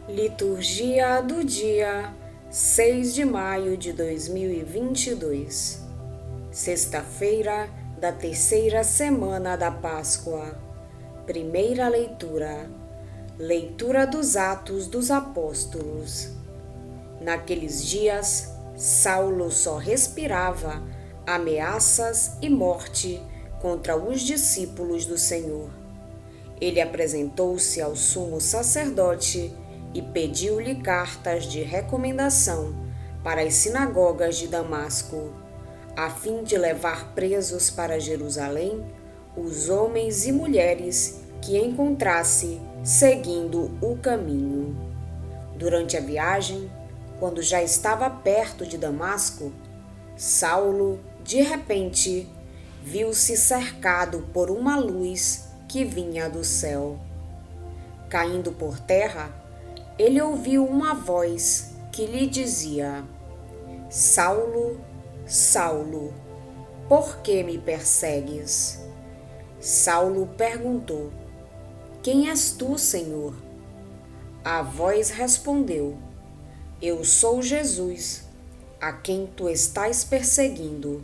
Liturgia do dia 6 de maio de 2022, sexta-feira da terceira semana da Páscoa. Primeira leitura. Leitura dos Atos dos Apóstolos. Naqueles dias, Saulo só respirava ameaças e morte contra os discípulos do Senhor. Ele apresentou-se ao sumo sacerdote e pediu-lhe cartas de recomendação para as sinagogas de Damasco, a fim de levar presos para Jerusalém os homens e mulheres que encontrasse seguindo o caminho. Durante a viagem, quando já estava perto de Damasco, Saulo, de repente, viu-se cercado por uma luz que vinha do céu. Caindo por terra, ele ouviu uma voz que lhe dizia: Saulo, Saulo, por que me persegues? Saulo perguntou: Quem és tu, Senhor? A voz respondeu: Eu sou Jesus, a quem tu estás perseguindo.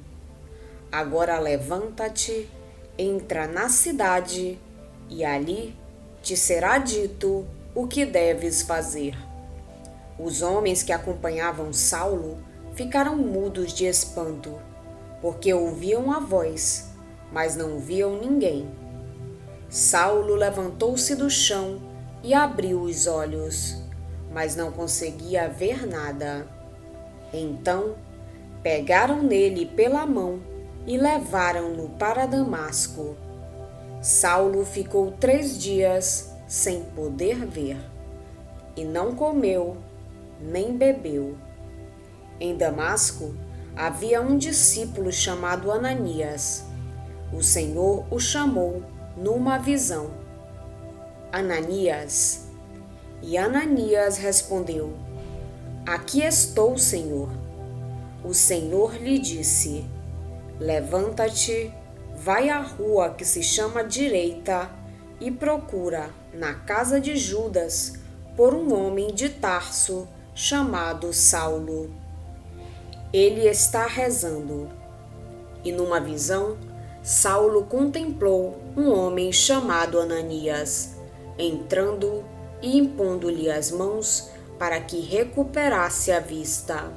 Agora levanta-te, entra na cidade, e ali te será dito o que deves fazer. Os homens que acompanhavam Saulo ficaram mudos de espanto, porque ouviam a voz, mas não viam ninguém. Saulo levantou-se do chão e abriu os olhos, mas não conseguia ver nada. Então, pegaram nele pela mão e levaram-no para Damasco. Saulo ficou 3 dias sem poder ver, e não comeu, nem bebeu. Em Damasco havia um discípulo chamado Ananias. O Senhor o chamou numa visão: Ananias. E Ananias respondeu: Aqui estou, Senhor. O Senhor lhe disse: Levanta-te, vai à rua que se chama Direita e procura, na casa de Judas, por um homem de Tarso chamado Saulo. Ele está rezando. E numa visão, Saulo contemplou um homem chamado Ananias, entrando e impondo-lhe as mãos para que recuperasse a vista.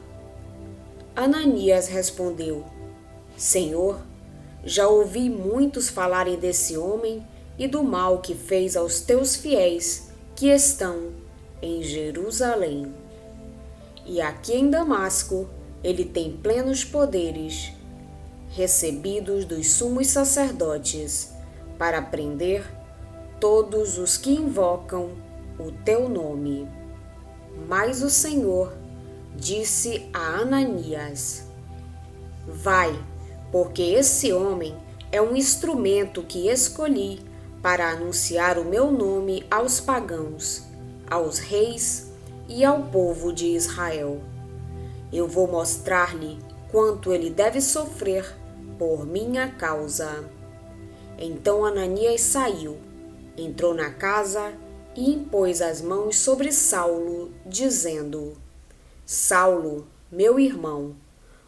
Ananias respondeu: Senhor, já ouvi muitos falarem desse homem e do mal que fez aos teus fiéis que estão em Jerusalém. E aqui em Damasco ele tem plenos poderes, recebidos dos sumos sacerdotes, para prender todos os que invocam o teu nome. Mas o Senhor disse a Ananias: Vai, porque esse homem é um instrumento que escolhi para anunciar o meu nome aos pagãos, aos reis e ao povo de Israel. Eu vou mostrar-lhe quanto ele deve sofrer por minha causa. Então Ananias saiu, entrou na casa e impôs as mãos sobre Saulo, dizendo: Saulo, meu irmão,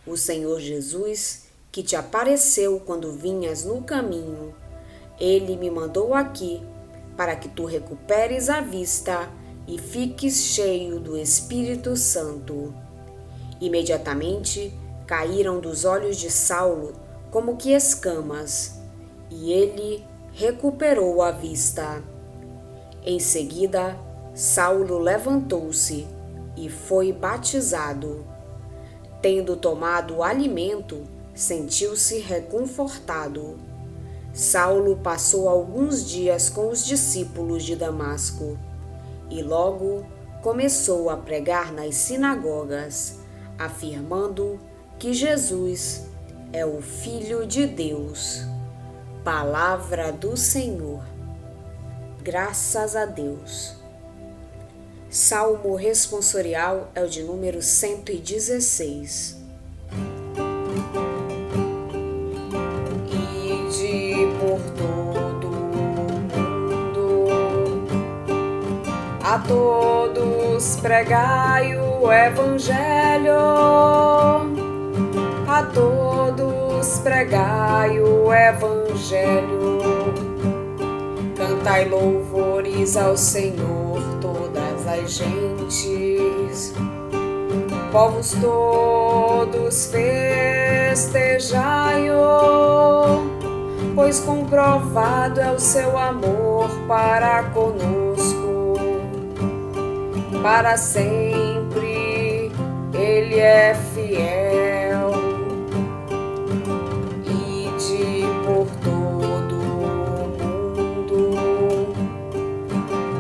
o Senhor Jesus, que te apareceu quando vinhas no caminho, ele me mandou aqui para que tu recuperes a vista e fiques cheio do Espírito Santo. Imediatamente caíram dos olhos de Saulo como que escamas, e ele recuperou a vista. Em seguida, Saulo levantou-se e foi batizado. Tendo tomado alimento, sentiu-se reconfortado. Saulo passou alguns dias com os discípulos de Damasco e logo começou a pregar nas sinagogas, afirmando que Jesus é o Filho de Deus. Palavra do Senhor. Graças a Deus. Salmo responsorial é o de número 116. Ide por todo o mundo, a todos todos pregai o Evangelho, a todos pregai o Evangelho. Cantai louvores ao Senhor, todas as gentes, povos todos festejai-o, pois comprovado é o seu amor para conosco. Para sempre Ele é fiel. Ide por todo o mundo,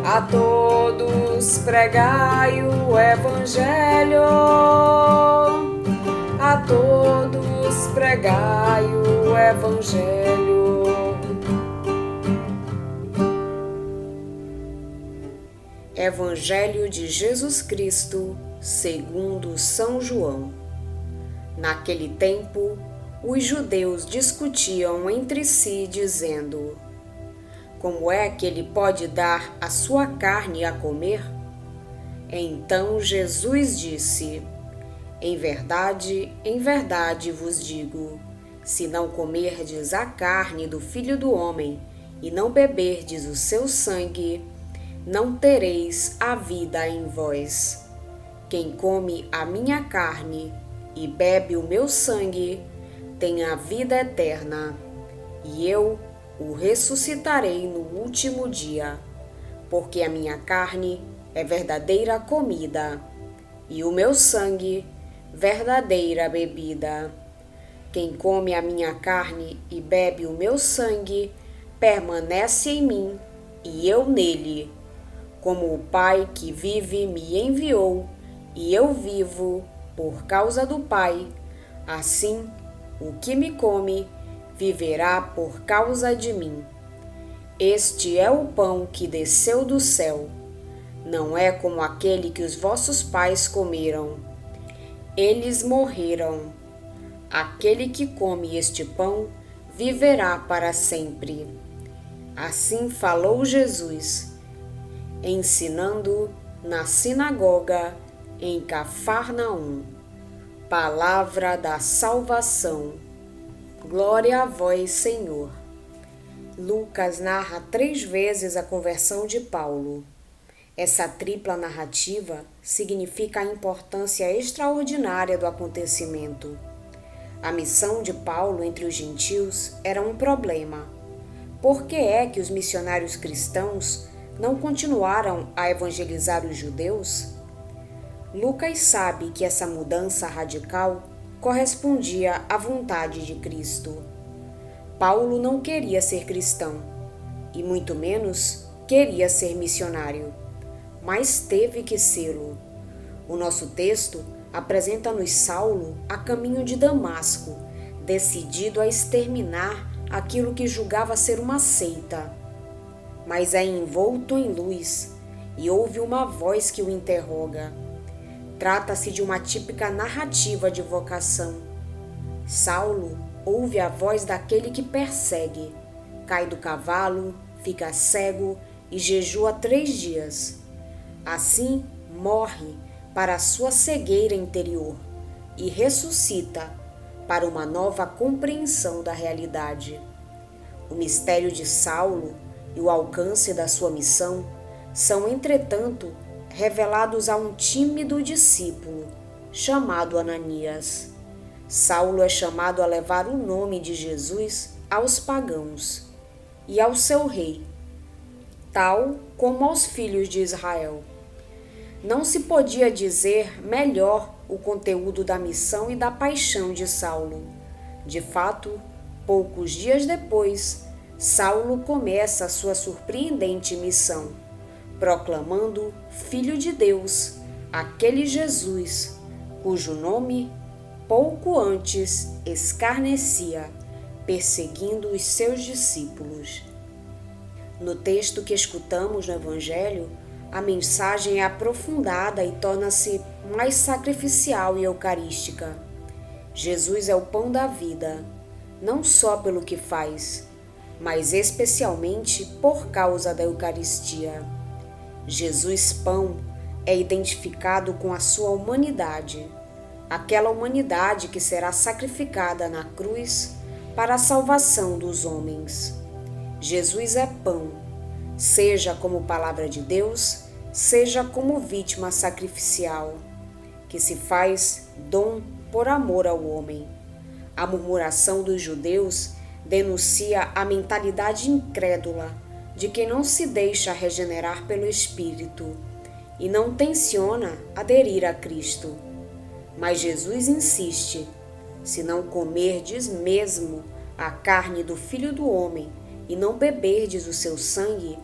a todos pregai o Evangelho, a todos pregai o Evangelho. Evangelho de Jesus Cristo, segundo São João. Naquele tempo, os judeus discutiam entre si, dizendo: como é que ele pode dar a sua carne a comer? Então Jesus disse: em verdade vos digo, se não comerdes a carne do Filho do Homem e não beberdes o seu sangue, não tereis a vida em vós. Quem come a minha carne e bebe o meu sangue tem a vida eterna, e eu o ressuscitarei no último dia, porque a minha carne é verdadeira comida, e o meu sangue verdadeira bebida. Quem come a minha carne e bebe o meu sangue permanece em mim, e eu nele. Como o Pai que vive me enviou, e eu vivo por causa do Pai, assim o que me come viverá por causa de mim. Este é o pão que desceu do céu. Não é como aquele que os vossos pais comeram. Eles morreram. Aquele que come este pão viverá para sempre. Assim falou Jesus, ensinando na sinagoga em Cafarnaum. Palavra da salvação. Glória a vós, Senhor. Lucas narra 3 vezes a conversão de Paulo. Essa tripla narrativa significa a importância extraordinária do acontecimento. A missão de Paulo entre os gentios era um problema. Por que é que os missionários cristãos não continuaram a evangelizar os judeus? Lucas sabe que essa mudança radical correspondia à vontade de Cristo. Paulo não queria ser cristão, e muito menos queria ser missionário, mas teve que sê-lo. O nosso texto apresenta-nos Saulo a caminho de Damasco, decidido a exterminar aquilo que julgava ser uma seita. Mas é envolto em luz e ouve uma voz que o interroga. Trata-se de uma típica narrativa de vocação. Saulo ouve a voz daquele que persegue, cai do cavalo, fica cego e jejua 3 dias. Assim, morre para a sua cegueira interior e ressuscita para uma nova compreensão da realidade. O mistério de Saulo e o alcance da sua missão são, entretanto, revelados a um tímido discípulo chamado Ananias. Saulo é chamado a levar o nome de Jesus aos pagãos e ao seu rei, tal como aos filhos de Israel. Não se podia dizer melhor o conteúdo da missão e da paixão de Saulo. De fato, poucos dias depois, Saulo começa a sua surpreendente missão, proclamando Filho de Deus, aquele Jesus, cujo nome pouco antes escarnecia, perseguindo os seus discípulos. No texto que escutamos no Evangelho, a mensagem é aprofundada e torna-se mais sacrificial e eucarística. Jesus é o pão da vida, não só pelo que faz, mas especialmente por causa da Eucaristia. Jesus, pão, é identificado com a sua humanidade, aquela humanidade que será sacrificada na cruz para a salvação dos homens. Jesus é pão, seja como palavra de Deus, seja como vítima sacrificial, que se faz dom por amor ao homem. A murmuração dos judeus denuncia a mentalidade incrédula de quem não se deixa regenerar pelo Espírito e não tenciona aderir a Cristo. Mas Jesus insiste: se não comerdes mesmo a carne do Filho do Homem e não beberdes o seu sangue,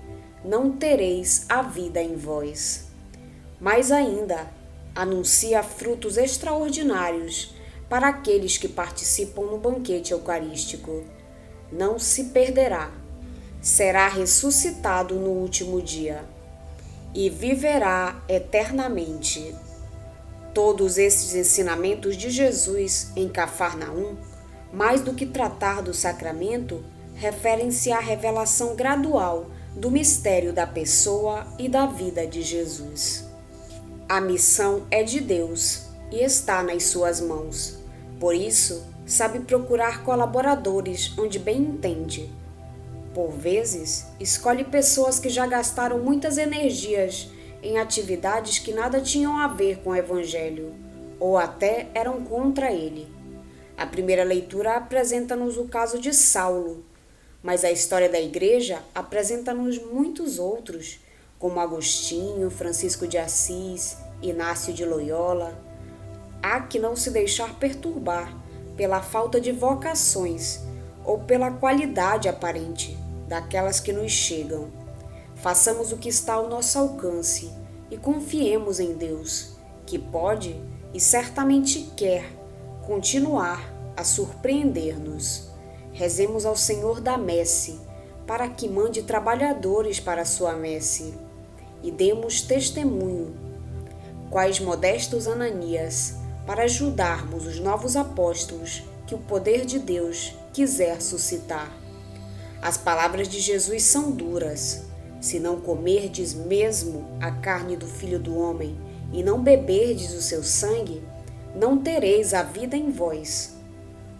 não tereis a vida em vós. Mais ainda, anuncia frutos extraordinários para aqueles que participam no banquete eucarístico. Não se perderá, será ressuscitado no último dia e viverá eternamente. Todos esses ensinamentos de Jesus em Cafarnaum, mais do que tratar do sacramento, referem-se à revelação gradual do mistério da pessoa e da vida de Jesus. A missão é de Deus e está nas suas mãos. Por isso, sabe procurar colaboradores onde bem entende. Por vezes, escolhe pessoas que já gastaram muitas energias em atividades que nada tinham a ver com o Evangelho, ou até eram contra ele. A primeira leitura apresenta-nos o caso de Saulo, mas a história da Igreja apresenta-nos muitos outros, como Agostinho, Francisco de Assis, Inácio de Loyola. Há que não se deixar perturbar pela falta de vocações ou pela qualidade aparente daquelas que nos chegam. Façamos o que está ao nosso alcance e confiemos em Deus, que pode e certamente quer continuar a surpreender-nos. Rezemos ao Senhor da messe, para que mande trabalhadores para a sua messe, e demos testemunho, quais modestos Ananias, para ajudarmos os novos apóstolos que o poder de Deus quiser suscitar. As palavras de Jesus são duras. Se não comerdes mesmo a carne do Filho do Homem e não beberdes o seu sangue, não tereis a vida em vós.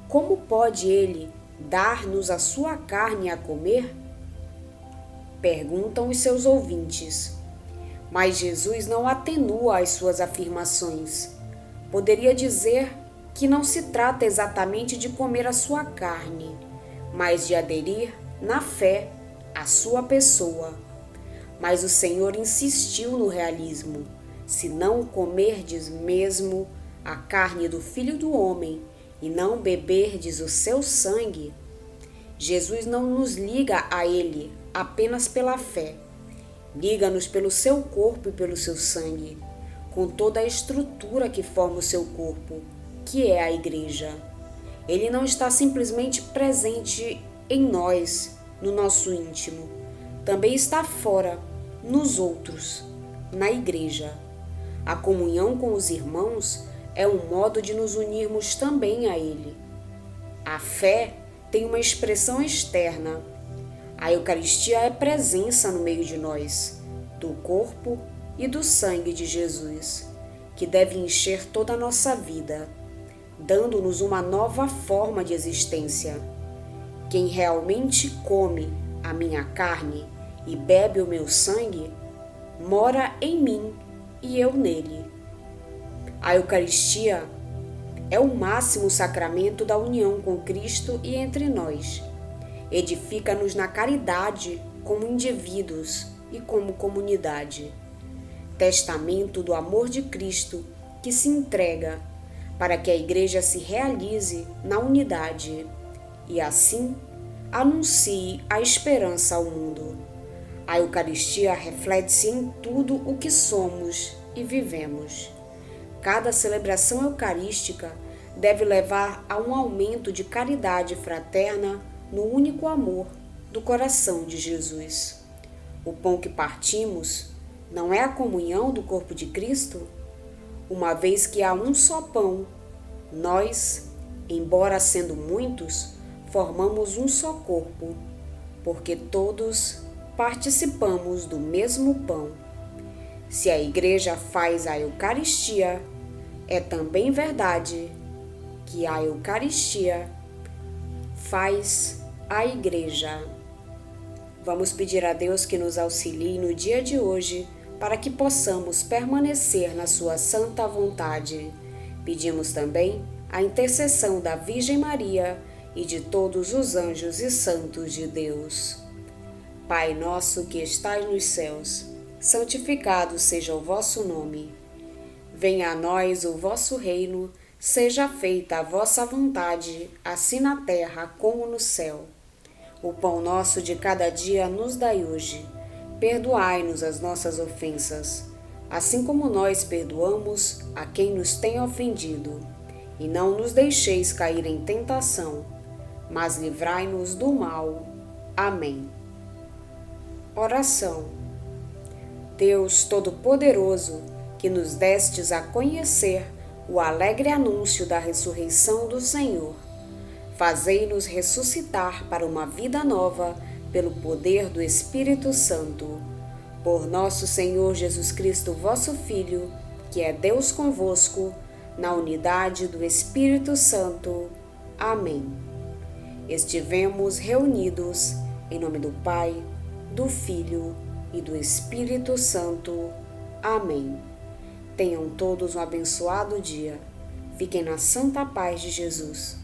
Como pode ele dar-nos a sua carne a comer? Perguntam os seus ouvintes. Mas Jesus não atenua as suas afirmações. Poderia dizer que não se trata exatamente de comer a sua carne, mas de aderir na fé à sua pessoa. Mas o Senhor insistiu no realismo. Se não comerdes mesmo a carne do Filho do Homem e não beberdes o seu sangue, Jesus não nos liga a ele apenas pela fé. Liga-nos pelo seu corpo e pelo seu sangue, com toda a estrutura que forma o seu corpo, que é a Igreja. Ele não está simplesmente presente em nós, no nosso íntimo. Também está fora, nos outros, na Igreja. A comunhão com os irmãos é um modo de nos unirmos também a Ele. A fé tem uma expressão externa. A Eucaristia é presença no meio de nós, do corpo e do sangue de Jesus, que deve encher toda a nossa vida, dando-nos uma nova forma de existência. Quem realmente come a minha carne e bebe o meu sangue, mora em mim e eu nele. A Eucaristia é o máximo sacramento da união com Cristo e entre nós. Edifica-nos na caridade como indivíduos e como comunidade. Testamento do amor de Cristo que se entrega para que a Igreja se realize na unidade e assim anuncie a esperança ao mundo. A Eucaristia reflete-se em tudo o que somos e vivemos. Cada celebração eucarística deve levar a um aumento de caridade fraterna no único amor do coração de Jesus. O pão que partimos não é a comunhão do corpo de Cristo? Uma vez que há um só pão, nós, embora sendo muitos, formamos um só corpo, porque todos participamos do mesmo pão. Se a Igreja faz a Eucaristia, é também verdade que a Eucaristia faz a Igreja. Vamos pedir a Deus que nos auxilie no dia de hoje para que possamos permanecer na sua santa vontade. Pedimos também a intercessão da Virgem Maria e de todos os anjos e santos de Deus. Pai nosso que estais nos céus, santificado seja o vosso nome. Venha a nós o vosso reino, seja feita a vossa vontade, assim na terra como no céu. O pão nosso de cada dia nos dai hoje. Perdoai-nos as nossas ofensas, assim como nós perdoamos a quem nos tem ofendido. E não nos deixeis cair em tentação, mas livrai-nos do mal. Amém. Oração. Deus Todo-Poderoso, que nos destes a conhecer o alegre anúncio da ressurreição do Senhor, fazei-nos ressuscitar para uma vida nova pelo poder do Espírito Santo. Por nosso Senhor Jesus Cristo, vosso Filho, que é Deus convosco, na unidade do Espírito Santo. Amém. Estivemos reunidos em nome do Pai, do Filho e do Espírito Santo. Amém. Tenham todos um abençoado dia. Fiquem na santa paz de Jesus.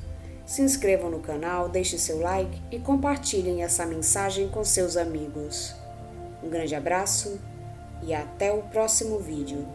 Se inscrevam no canal, deixem seu like e compartilhem essa mensagem com seus amigos. Um grande abraço e até o próximo vídeo.